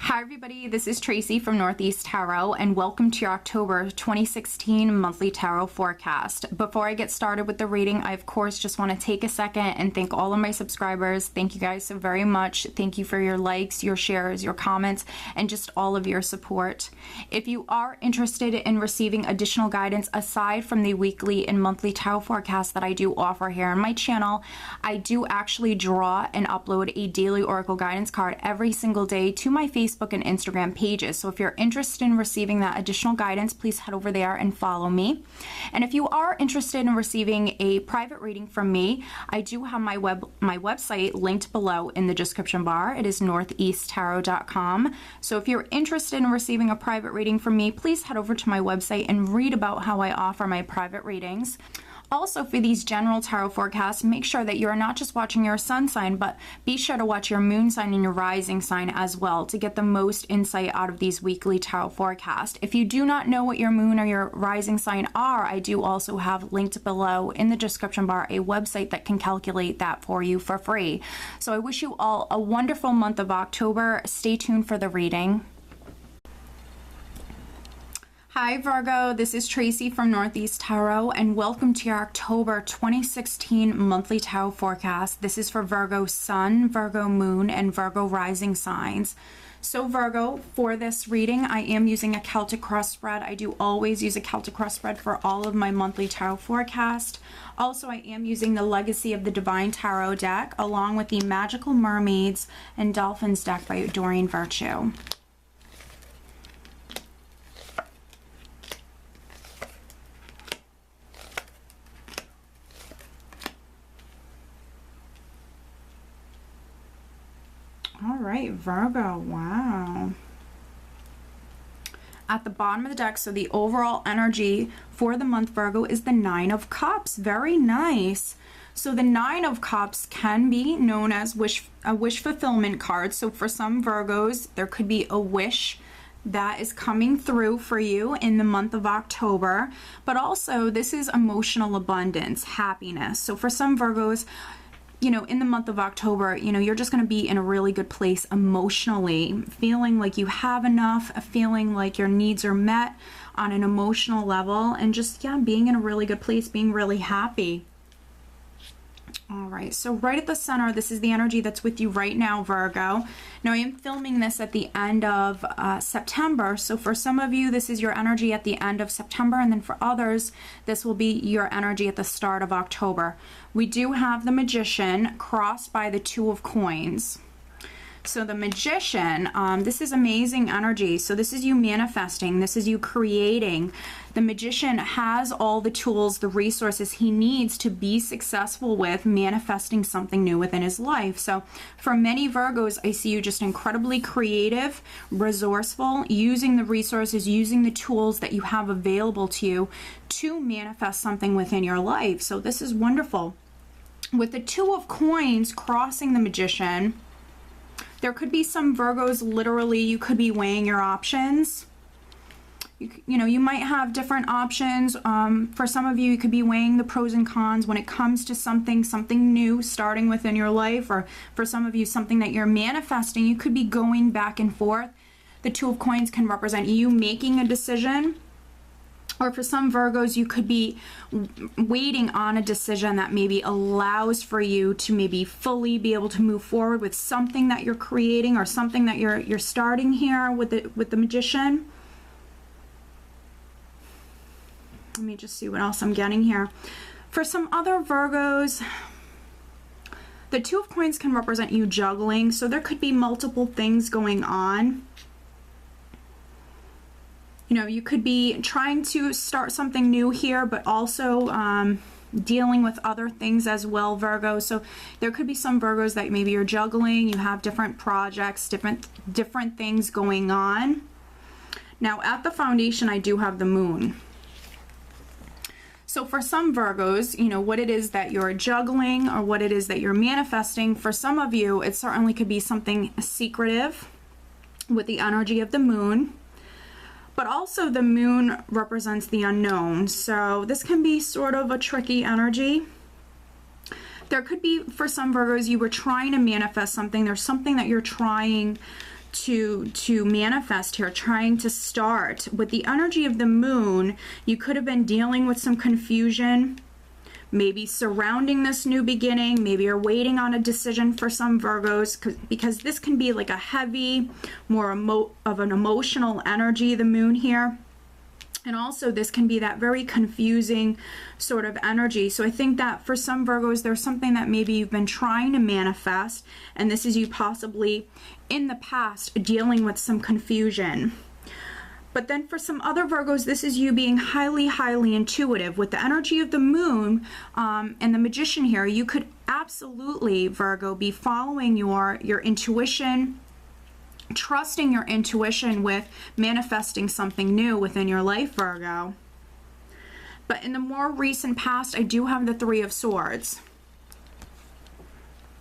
Hi everybody, this is Tracy from Northeast Tarot and welcome to your October 2016 monthly tarot forecast. Before I get started with the reading, I of course just want to take a second and thank all of my subscribers. Thank you guys so very much. Thank you for your likes, your shares, your comments, and just all of your support. If you are interested in receiving additional guidance aside from the weekly and monthly tarot forecast that I do offer here on my channel, I do actually draw and upload a daily oracle guidance card every single day to my Facebook and Instagram pages. So if you're interested in receiving that additional guidance, please head over there and follow me. And if you are interested in receiving a private reading from me, I do have my website linked below in the description bar. It is northeasttarot.com. So if you're interested in receiving a private reading from me, please head over to my website and read about how I offer my private readings. Also, for these general tarot forecasts, make sure that you're not just watching your sun sign, but be sure to watch your moon sign and your rising sign as well to get the most insight out of these weekly tarot forecasts. If you do not know what your moon or your rising sign are, I do also have linked below in the description bar a website that can calculate that for you for free. So I wish you all a wonderful month of October. Stay tuned for the reading. Hi Virgo, this is Tracy from Northeast Tarot and welcome to your October 2016 monthly tarot forecast. This is for Virgo Sun, Virgo Moon, and Virgo Rising signs. So Virgo, for this reading, I am using a Celtic cross spread. I do always use a Celtic cross spread for all of my monthly tarot forecast. Also, I am using the Legacy of the Divine Tarot deck along with the Magical Mermaids and Dolphins deck by Doreen Virtue. All right, Virgo, wow. At the bottom of the deck, so the overall energy for the month, Virgo, is the Nine of Cups. Very nice. So the Nine of Cups can be known as a wish fulfillment card. So for some Virgos, there could be a wish that is coming through for you in the month of October. But also, this is emotional abundance, happiness. So for some Virgos, you know, in the month of October, you know, you're just going to be in a really good place emotionally, feeling like you have enough, feeling like your needs are met on an emotional level, and just, yeah, being in a really good place, being really happy. All right, so right at the center, this is the energy that's with you right now, Virgo. Now, I am filming this at the end of September, so for some of you, this is your energy at the end of September, and then for others, this will be your energy at the start of October. We do have the Magician crossed by the Two of Coins. So the Magician, this is amazing energy. So this is you manifesting. This is you creating. The Magician has all the tools, the resources he needs to be successful with manifesting something new within his life. So for many Virgos, I see you just incredibly creative, resourceful, using the resources, using the tools that you have available to you to manifest something within your life. So this is wonderful. With the Two of Coins crossing the Magician, there could be some Virgos, literally, you could be weighing your options. You know, you might have different options. For some of you, you could be weighing the pros and cons when it comes to something new starting within your life, or for some of you, something that you're manifesting. You could be going back and forth. The Two of Coins can represent you making a decision. Or for some Virgos, you could be waiting on a decision that maybe allows for you to maybe fully be able to move forward with something that you're creating or something that you're starting here with the Magician. Let me just see what else I'm getting here. For some other Virgos, the Two of Coins can represent you juggling. So there could be multiple things going on. You know, you could be trying to start something new here, but also dealing with other things as well, Virgo. So there could be some Virgos that maybe you're juggling, you have different projects, different things going on. Now, at the foundation, I do have the Moon. So for some Virgos, you know, what it is that you're juggling or what it is that you're manifesting, for some of you, it certainly could be something secretive with the energy of the Moon. But also the Moon represents the unknown. So this can be sort of a tricky energy. There could be, for some Virgos, you were trying to manifest something. There's something that you're trying to manifest here, trying to start. With the energy of the moon, you could have been dealing with some confusion, maybe surrounding this new beginning. Maybe you're waiting on a decision for some Virgos, because this can be like a heavy, more of an emotional energy, the moon here. And also this can be that very confusing sort of energy. So I think that for some Virgos, there's something that maybe you've been trying to manifest, and this is you possibly in the past dealing with some confusion. But then for some other Virgos, this is you being highly, highly intuitive. With the energy of the moon and the magician here, you could absolutely, Virgo, be following your intuition, trusting your intuition with manifesting something new within your life, Virgo. But in the more recent past, I do have the Three of Swords.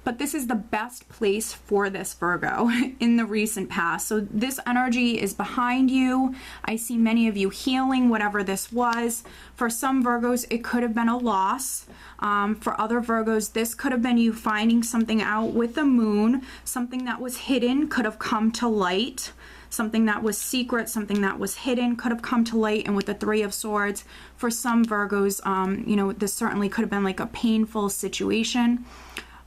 But this is the best place for this, Virgo, in the recent past. So this energy is behind you. I see many of you healing whatever this was. For some Virgos, it could have been a loss. For other Virgos, this could have been you finding something out with the moon. Something that was hidden could have come to light. Something that was secret, something that was hidden could have come to light. And with the Three of Swords, for some Virgos, you know, this certainly could have been like a painful situation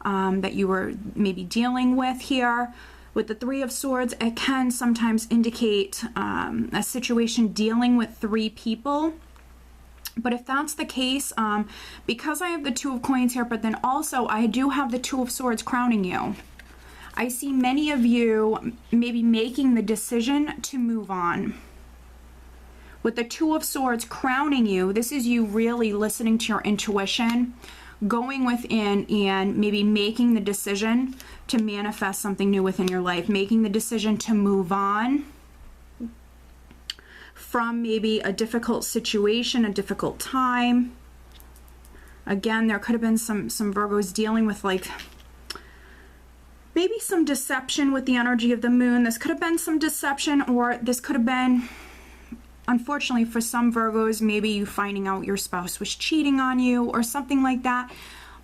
that you were maybe dealing with here. With the Three of Swords, it can sometimes indicate a situation dealing with three people. But if that's the case, because I have the Two of Coins here, but then also I do have the Two of Swords crowning you, I see many of you maybe making the decision to move on. With the Two of Swords crowning you, this is you really listening to your intuition, going within and maybe making the decision to manifest something new within your life, making the decision to move on from maybe a difficult situation, a difficult time. Again, there could have been some Virgos dealing with like maybe some deception with the energy of the moon. This could have been some deception, or this could have been, unfortunately for some Virgos, maybe you finding out your spouse was cheating on you or something like that.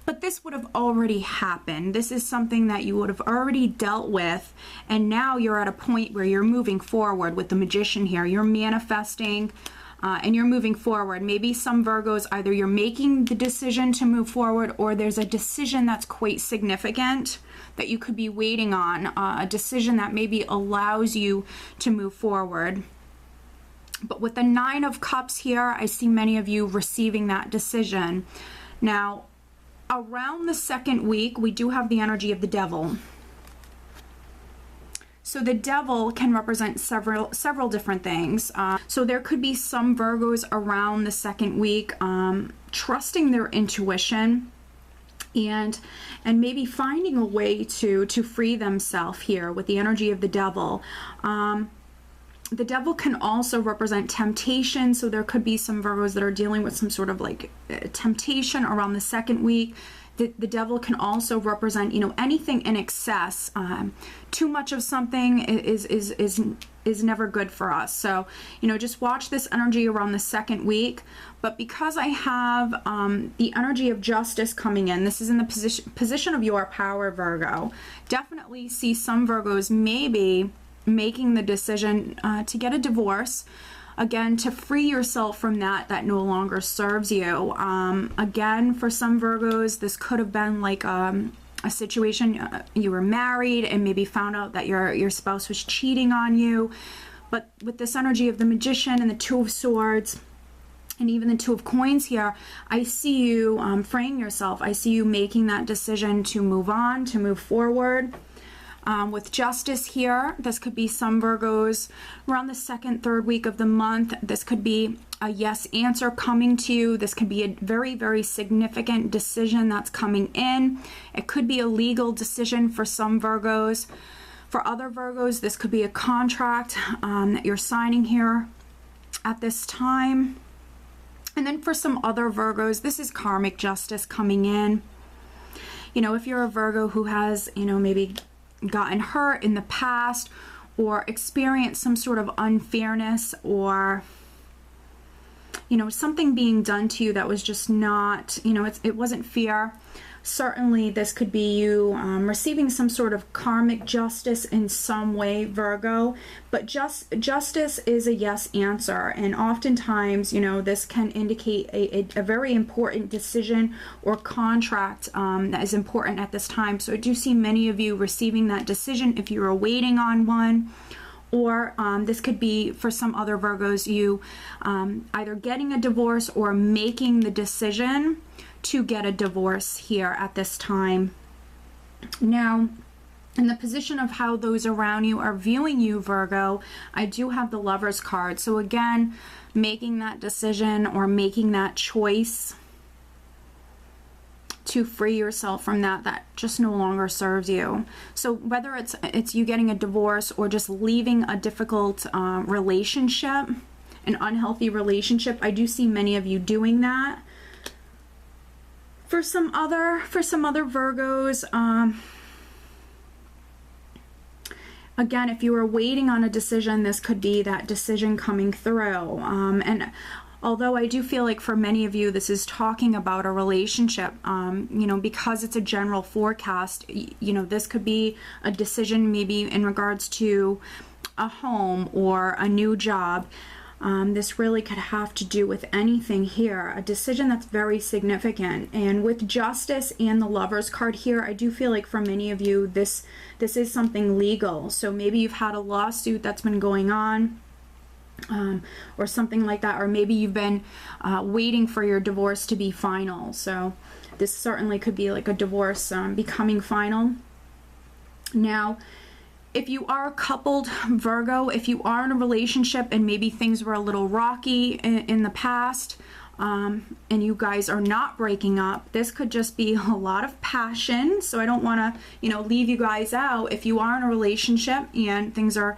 But this would have already happened. This is something that you would have already dealt with, and now you're at a point where you're moving forward. With the Magician here, you're manifesting and you're moving forward. Maybe some Virgos, either you're making the decision to move forward, or there's a decision that's quite significant that you could be waiting on, a decision that maybe allows you to move forward. But with the Nine of Cups here, I see many of you receiving that decision. Now, around the second week, we do have the energy of the Devil. So the Devil can represent several different things. So there could be some Virgos around the second week trusting their intuition and maybe finding a way to free themselves here with the energy of the Devil. The Devil can also represent temptation, so there could be some Virgos that are dealing with some sort of like temptation around the second week. The Devil can also represent, you know, anything in excess. Too much of something is never good for us. So, you know, just watch this energy around the second week. But because I have the energy of Justice coming in, this is in the position of your power, Virgo. Definitely see some Virgos maybe making the decision to get a divorce, again, to free yourself from that no longer serves you. Again, for some Virgos, this could have been like a situation, you were married and maybe found out that your spouse was cheating on you. But with this energy of the Magician and the Two of Swords and even the Two of Coins here, I see you freeing yourself. I see you making that decision to move on, to move forward. With Justice here, this could be some Virgos around the second, third week of the month. This could be a yes answer coming to you. This could be a very, very significant decision that's coming in. It could be a legal decision for some Virgos. For other Virgos, this could be a contract that you're signing here at this time. And then for some other Virgos, this is karmic justice coming in. You know, if you're a Virgo who has, you know, maybe gotten hurt in the past or experienced some sort of unfairness, or, you know, something being done to you that was just not, you know, it wasn't fair. certainly this could be you receiving some sort of karmic justice in some way, Virgo, but justice is a yes answer, and oftentimes, you know, this can indicate a very important decision or contract that is important at this time. So I do see many of you receiving that decision if you're waiting on one. Or this could be, for some other Virgos, you either getting a divorce or making the decision to get a divorce here at this time. Now, in the position of how those around you are viewing you, Virgo, I do have the Lovers card. So again, making that decision or making that choice to free yourself from that just no longer serves you. So whether it's you getting a divorce or just leaving a difficult relationship, an unhealthy relationship, I do see many of you doing that. For some other Virgos, again, if you were waiting on a decision, this could be that decision coming through. And although I do feel like for many of you, this is talking about a relationship, you know, because it's a general forecast, you know, this could be a decision maybe in regards to a home or a new job. This really could have to do with anything here, a decision that's very significant. And with Justice and the Lovers card here, I do feel like for many of you, this is something legal. So maybe you've had a lawsuit that's been going on, or something like that, or maybe you've been waiting for your divorce to be final. So this certainly could be like a divorce becoming final. Now, if you are coupled, Virgo, if you are in a relationship and maybe things were a little rocky in the past, and you guys are not breaking up, this could just be a lot of passion. So I don't want to, you know, leave you guys out. If you are in a relationship and things are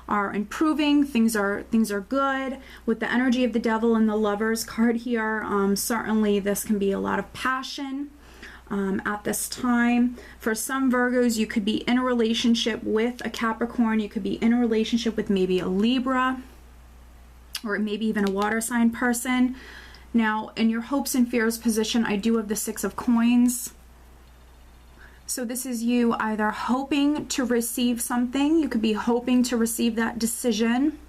improving, things are good, with the energy of the Devil and the Lovers card here, certainly this can be a lot of passion at this time. For some Virgos, you could be in a relationship with a Capricorn, you could be in a relationship with maybe a Libra, or maybe even a water sign person. Now, in your hopes and fears position, I do have the Six of Coins. So this is you either hoping to receive something, you could be hoping to receive that decision,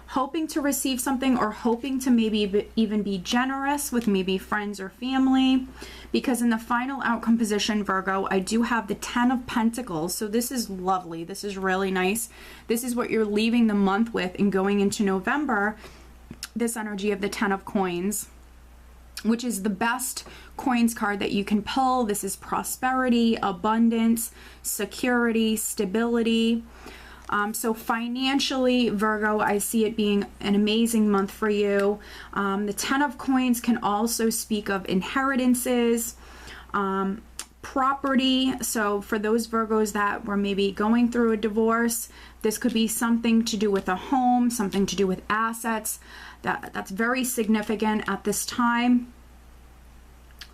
hoping to receive something, or hoping to maybe even be generous with maybe friends or family. Because in the final outcome position, Virgo, I do have the Ten of Pentacles. So this is lovely. This is really nice. This is what you're leaving the month with and going into November, this energy of the Ten of Coins, which is the best coins card that you can pull. This is prosperity, abundance, security, stability. So financially, Virgo, I see it being an amazing month for you. The Ten of Coins can also speak of inheritances, property. So for those Virgos that were maybe going through a divorce, this could be something to do with a home, something to do with assets. That's very significant at this time.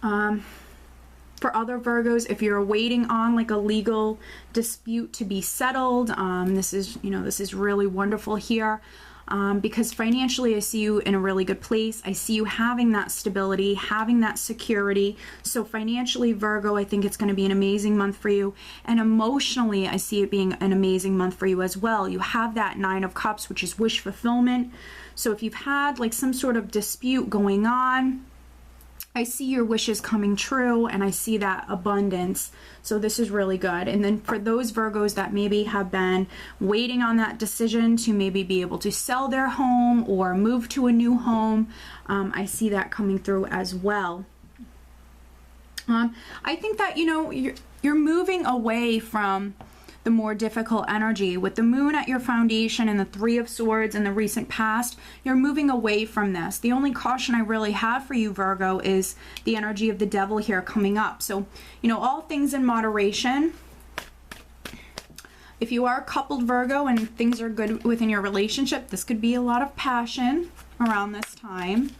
For other Virgos, if you're waiting on like a legal dispute to be settled, this is really wonderful here, because financially I see you in a really good place. I see you having that stability, having that security. So financially, Virgo, I think it's going to be an amazing month for you. And emotionally, I see it being an amazing month for you as well. You have that Nine of Cups, which is wish fulfillment. So if you've had like some sort of dispute going on, I see your wishes coming true, and I see that abundance. So this is really good. And then for those Virgos that maybe have been waiting on that decision to maybe be able to sell their home or move to a new home, I see that coming through as well. I think that, you know, you're moving away from the more difficult energy. With the Moon at your foundation and the Three of Swords in the recent past, you're moving away from this. The only caution I really have for you, Virgo, is the energy of the Devil here coming up. So, you know, all things in moderation. If you are coupled, Virgo, and things are good within your relationship, this could be a lot of passion around this time.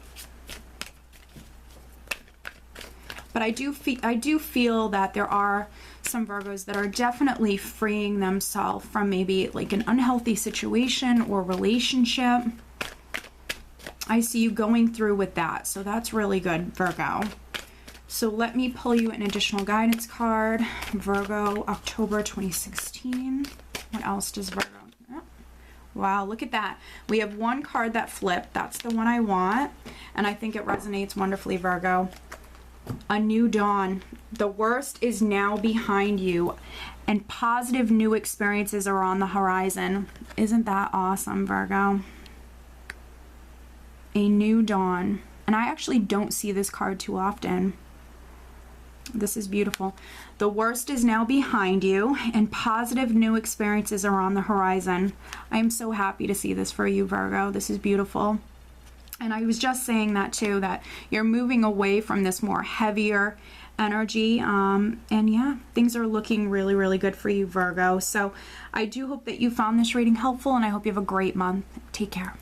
But I do feel that there are some Virgos that are definitely freeing themselves from maybe like an unhealthy situation or relationship. I see you going through with that. So that's really good, Virgo. So let me pull you an additional guidance card. Virgo, October 2016. What else does Virgo? Wow, look at that. We have one card that flipped. That's the one I want. And I think it resonates wonderfully, Virgo. A new dawn. The worst is now behind you, and positive new experiences are on the horizon. Isn't that awesome, Virgo? A new dawn. And I actually don't see this card too often. This is beautiful. The worst is now behind you, and positive new experiences are on the horizon. I am so happy to see this for you, Virgo. This is beautiful. And I was just saying that too, that you're moving away from this more heavier energy. And yeah, things are looking really, really good for you, Virgo. So I do hope that you found this reading helpful, and I hope you have a great month. Take care.